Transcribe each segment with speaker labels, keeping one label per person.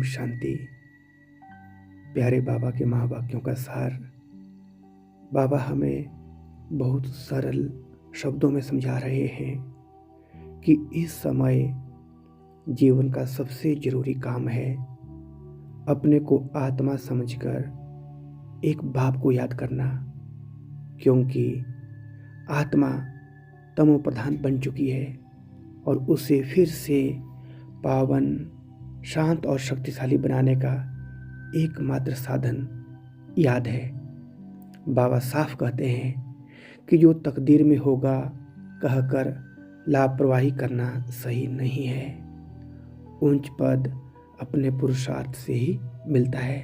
Speaker 1: शांति। प्यारे बाबा के महावाक्यों का सार बाबा हमें बहुत सरल शब्दों में समझा रहे हैं कि इस समय जीवन का सबसे जरूरी काम है अपने को आत्मा समझकर एक बाप को याद करना, क्योंकि आत्मा तमो प्रधान बन चुकी है और उसे फिर से पावन, शांत और शक्तिशाली बनाने का एकमात्र साधन याद है। बाबा साफ कहते हैं कि जो तकदीर में होगा कहकर लापरवाही करना सही नहीं है। ऊंच पद अपने पुरुषार्थ से ही मिलता है।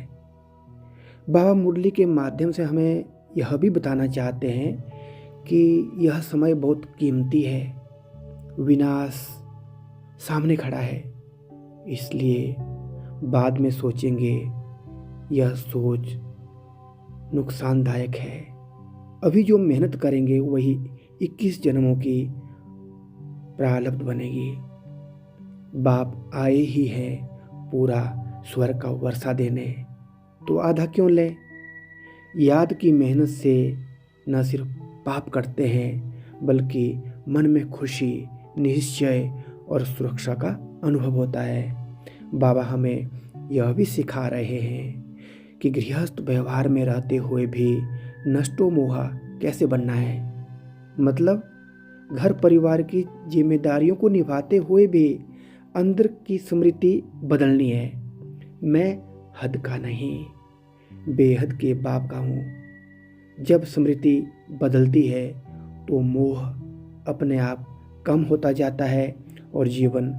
Speaker 1: बाबा मुरली के माध्यम से हमें यह भी बताना चाहते हैं कि यह समय बहुत कीमती है, विनाश सामने खड़ा है, इसलिए बाद में सोचेंगे यह सोच नुकसानदायक है। अभी जो मेहनत करेंगे वही 21 जन्मों की प्रारब्ध बनेगी। बाप आए ही हैं पूरा स्वर्ग का वर्षा देने, तो आधा क्यों लें। याद की मेहनत से न सिर्फ पाप करते हैं बल्कि मन में खुशी, निश्चय और सुरक्षा का अनुभव होता है। बाबा हमें यह भी सिखा रहे हैं कि गृहस्थ व्यवहार में रहते हुए भी नष्टो मोहा कैसे बनना है। मतलब घर परिवार की जिम्मेदारियों को निभाते हुए भी अंदर की स्मृति बदलनी है। मैं हद का नहीं, बेहद के बाप का हूँ। जब स्मृति बदलती है तो मोह अपने आप कम होता जाता है और जीवन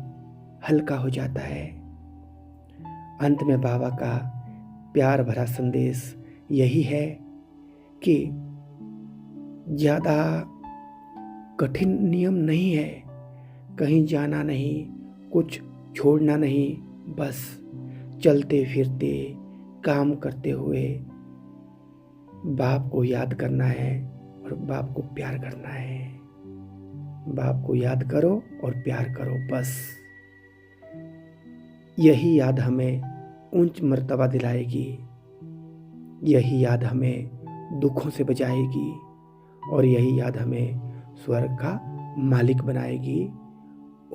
Speaker 1: हल्का हो जाता है। अंत में बाबा का प्यार भरा संदेश यही है कि ज़्यादा कठिन नियम नहीं है, कहीं जाना नहीं, कुछ छोड़ना नहीं, बस चलते फिरते काम करते हुए बाप को याद करना है और बाप को प्यार करना है। बाप को याद करो और प्यार करो, बस यही याद हमें उच्च मर्तबा दिलाएगी। यही याद हमें दुखों से बचाएगी और यही याद हमें स्वर्ग का मालिक बनाएगी।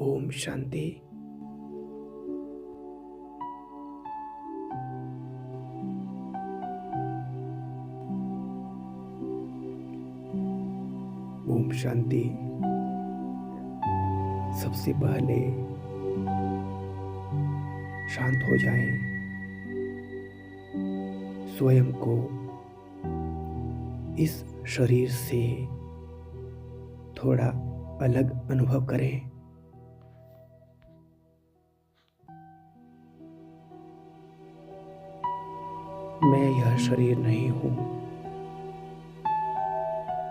Speaker 1: ओम शांति। ओम शांति। सबसे पहले शांत हो जाएं, स्वयं को इस शरीर से थोड़ा अलग अनुभव करें। मैं यह शरीर नहीं हूं,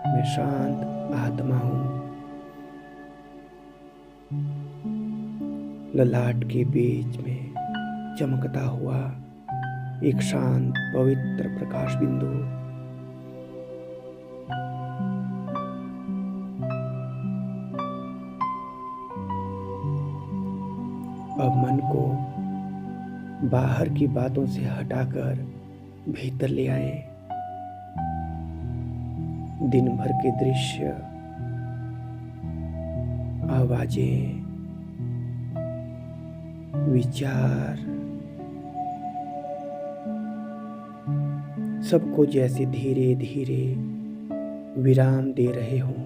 Speaker 1: मैं शांत आत्मा हूं। ललाट के बीच में चमकता हुआ एक शांत पवित्र प्रकाश बिंदु। अब मन को बाहर की बातों से हटाकर भीतर ले आए। दिन भर के दृश्य, आवाजें, विचार सबको जैसे धीरे धीरे विराम दे रहे हों।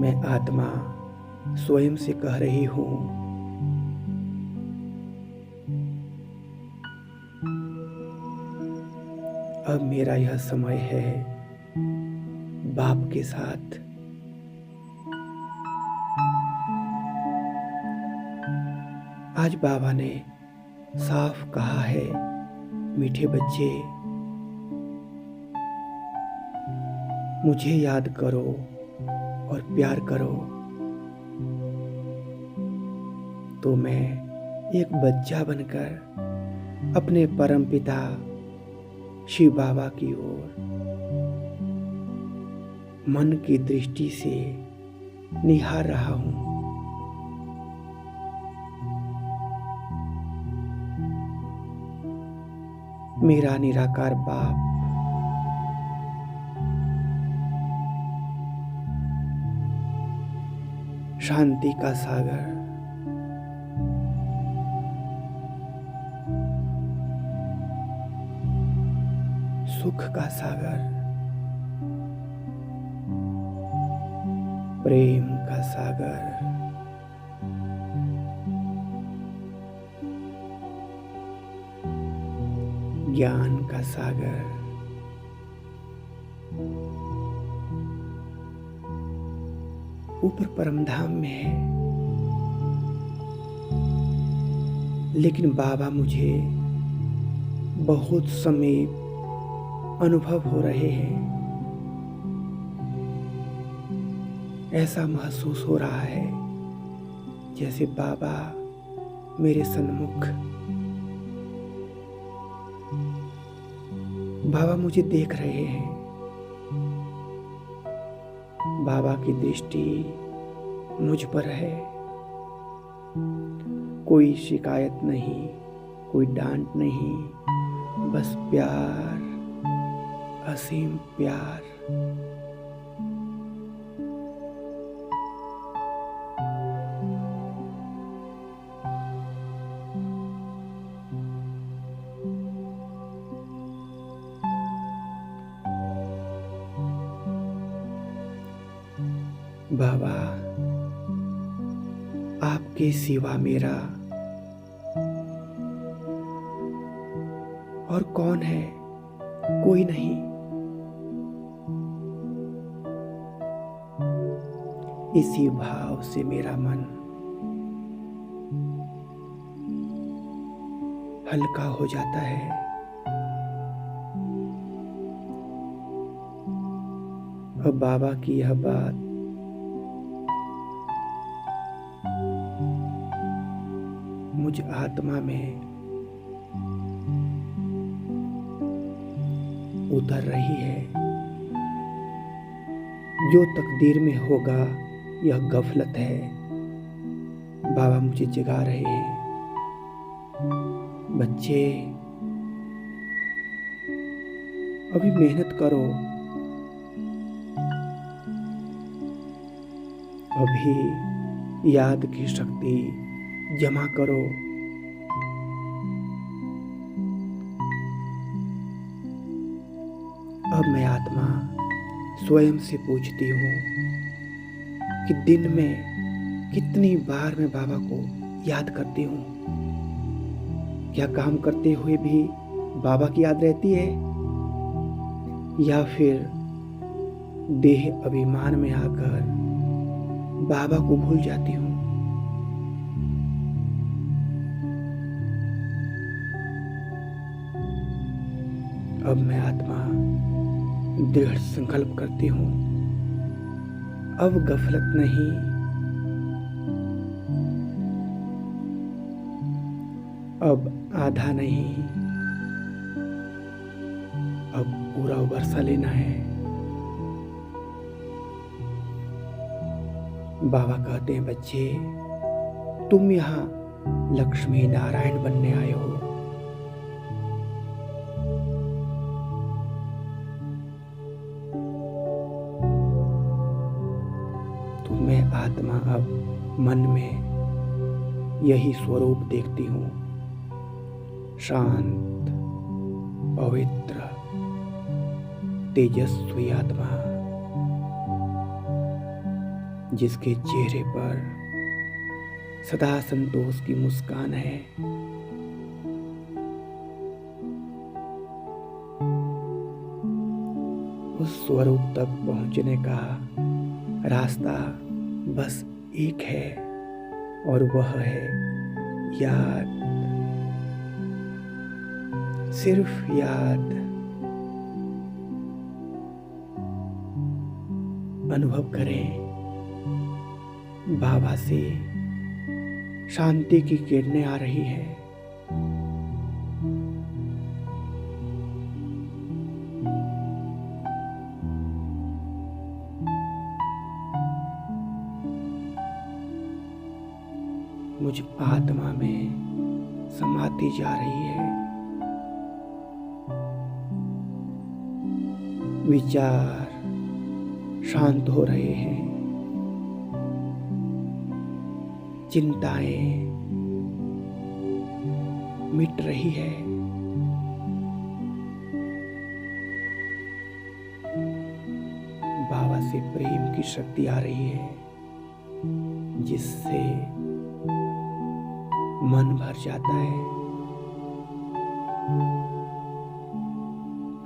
Speaker 1: मैं आत्मा स्वयं से कह रही हूं, अब मेरा यह समय है बाप के साथ। आज बाबा ने साफ कहा है, मीठे बच्चे मुझे याद करो और प्यार करो। तो मैं एक बच्चा बनकर अपने परमपिता शिव बाबा की ओर मन की दृष्टि से निहार रहा हूं। मेरा निराकार बाप शांति का सागर, सुख का सागर, प्रेम का सागर, ज्ञान का सागर, ऊपर परमधाम में है। लेकिन बाबा मुझे बहुत समीप अनुभव हो रहे हैं। ऐसा महसूस हो रहा है जैसे बाबा मेरे सन्मुख, बाबा मुझे देख रहे हैं। बाबा की दृष्टि मुझ पर है। कोई शिकायत नहीं, कोई डांट नहीं, बस प्यार, असीम प्यार। बाबा, आपके सिवा मेरा और कौन है? कोई नहीं। इसी भाव से मेरा मन हल्का हो जाता है। अब बाबा की यह बात मुझ आत्मा में उतर रही है। जो तकदीर में होगा यह गफलत है। बाबा मुझे जगा रहे हैं। बच्चे, अभी मेहनत करो, अभी याद की शक्ति जमा करो। अब मैं आत्मा स्वयं से पूछती हूँ कि दिन में कितनी बार मैं बाबा को याद करती हूँ। क्या काम करते हुए भी बाबा की याद रहती है, या फिर देह अभिमान में आकर बाबा को भूल जाती हूँ। अब मैं आत्मा दृढ़ संकल्प करती हूँ, अब गफलत नहीं, अब आधा नहीं, अब पूरा वर्षा लेना है। बाबा कहते हैं, बच्चे, तुम यहाँ लक्ष्मी नारायण बनने आए हो। तो मैं आत्मा अब मन में यही स्वरूप देखती हूँ, शांत, पवित्र, तेजस्वी आत्मा, जिसके चेहरे पर सदा संतोष की मुस्कान है। उस स्वरूप तक पहुंचने का रास्ता बस एक है, और वह है याद, सिर्फ याद। अनुभव करें, बाबा से शांति की किरणें आ रही है। मुझ आत्मा में समाती जा रही है। विचार शांत हो रहे हैं, चिंताएं मिट रही है। बाबा से प्रेम की शक्ति आ रही है, जिससे मन भर जाता है।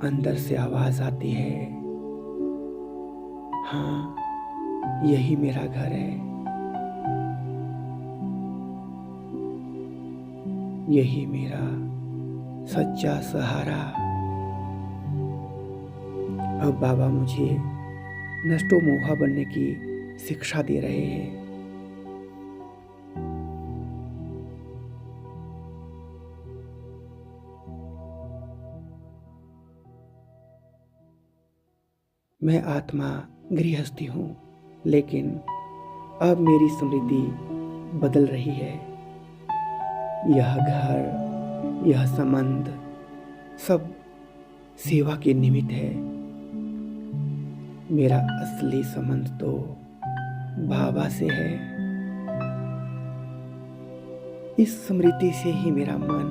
Speaker 1: अंदर से आवाज आती है, हाँ, यही मेरा घर है, यही मेरा सच्चा सहारा। अब बाबा मुझे नष्टो मोहा बनने की शिक्षा दे रहे हैं। मैं आत्मा गृहस्थी हूँ, लेकिन अब मेरी स्मृति बदल रही है। यह घर, यह संबंध सब सेवा के निमित्त है। मेरा असली संबंध तो बाबा से है। इस स्मृति से ही मेरा मन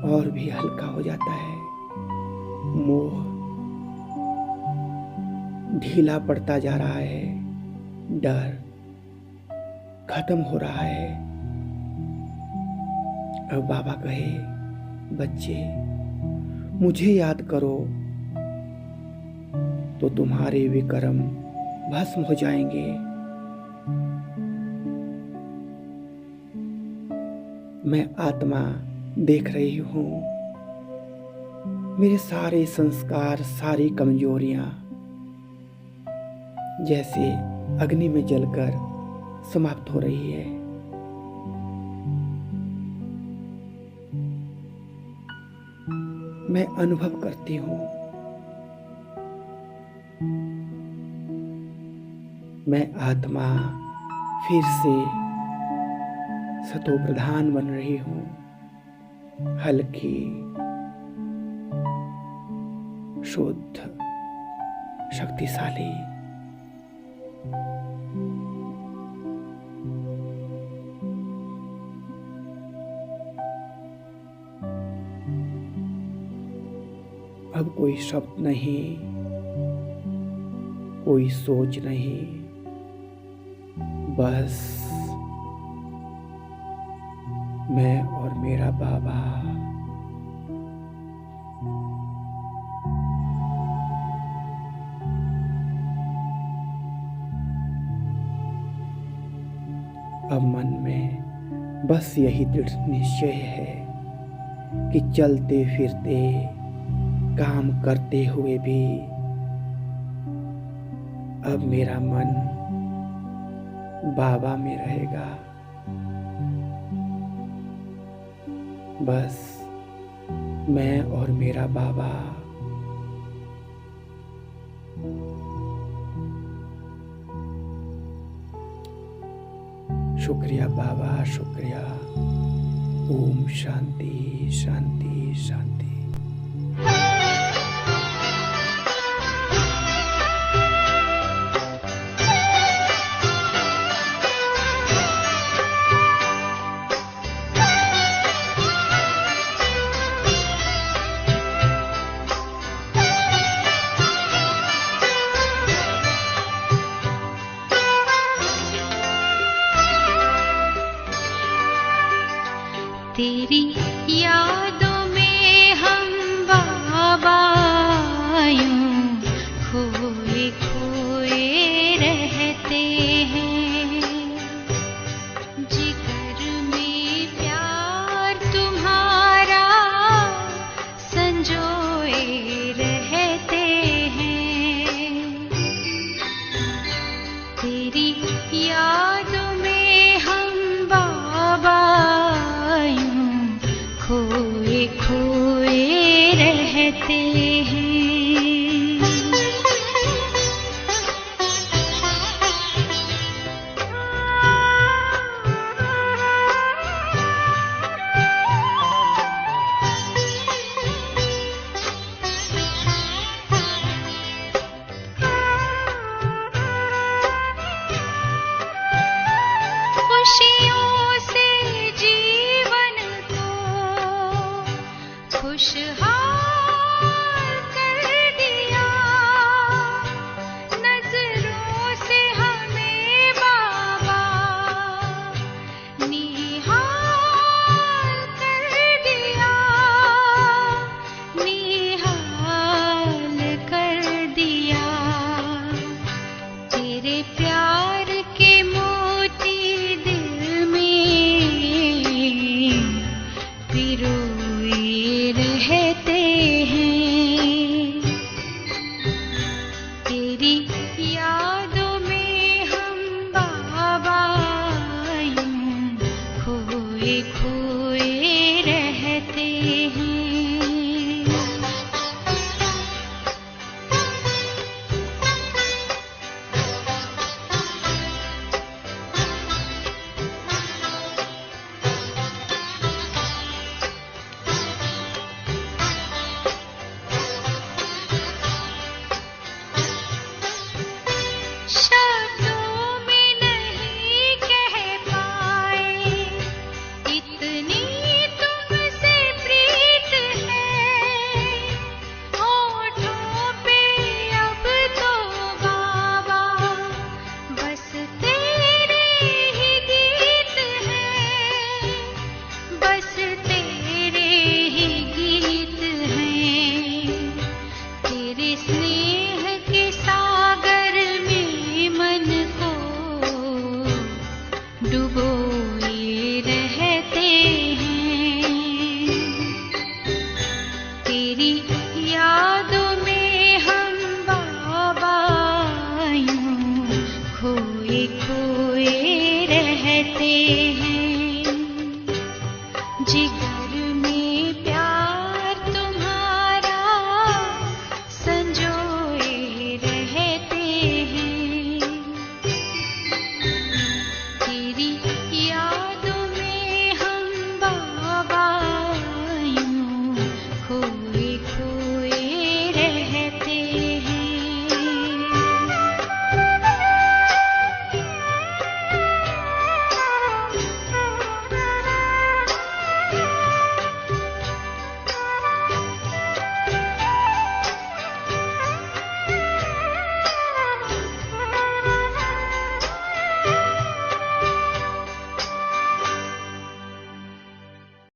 Speaker 1: और भी हल्का हो जाता है। मोह ढीला पड़ता जा रहा है, डर खत्म हो रहा है। अब बाबा कहे, बच्चे मुझे याद करो तो तुम्हारे विकर्म भस्म हो जाएंगे। मैं आत्मा देख रही हूँ, मेरे सारे संस्कार, सारी कमजोरियां जैसे अग्नि में जलकर समाप्त हो रही है। मैं अनुभव करती हूँ, मैं आत्मा फिर से सतो प्रधान बन रही हूँ, हल्की, शुद्ध, शक्तिशाली। अब कोई शब्द नहीं, कोई सोच नहीं, बस मैं और मेरा बाबा। अब मन में बस यही दृढ़ निश्चय है कि चलते फिरते, काम करते हुए भी अब मेरा मन बाबा में रहेगा। बस मैं और मेरा बाबा। शुक्रिया बाबा, शुक्रिया। ओम शांति शांति शांति।
Speaker 2: तेरी यादों में हम बाबा यूं खोए खोए रहते हैं। जिगर में प्यार तुम्हारा संजोए रहते हैं। तेरी यादों में हम बाबा खोए खोए रहते हैं। खुशहाल कर दिया, नजरों से हमें बाबा निहाल कर दिया, निहाल कर दिया। तेरे प्यार के मोती दिल में पिरोए रहते हैं। तेरी यादों में हम बाबा यूं खोए खोए रहते हैं। शब्दों में नहीं कह पाए इतनी तुमसे प्रीत है, होठों पे अब तो बाबा बस तेरे ही गीत हैं, बस तेरे ही गीत हैं। तेरे स्नेह के सागर में मन को डुबोए रहते हैं। तेरी यादों में हम बाबा यूं खोए खोए रहते हैं। जिगर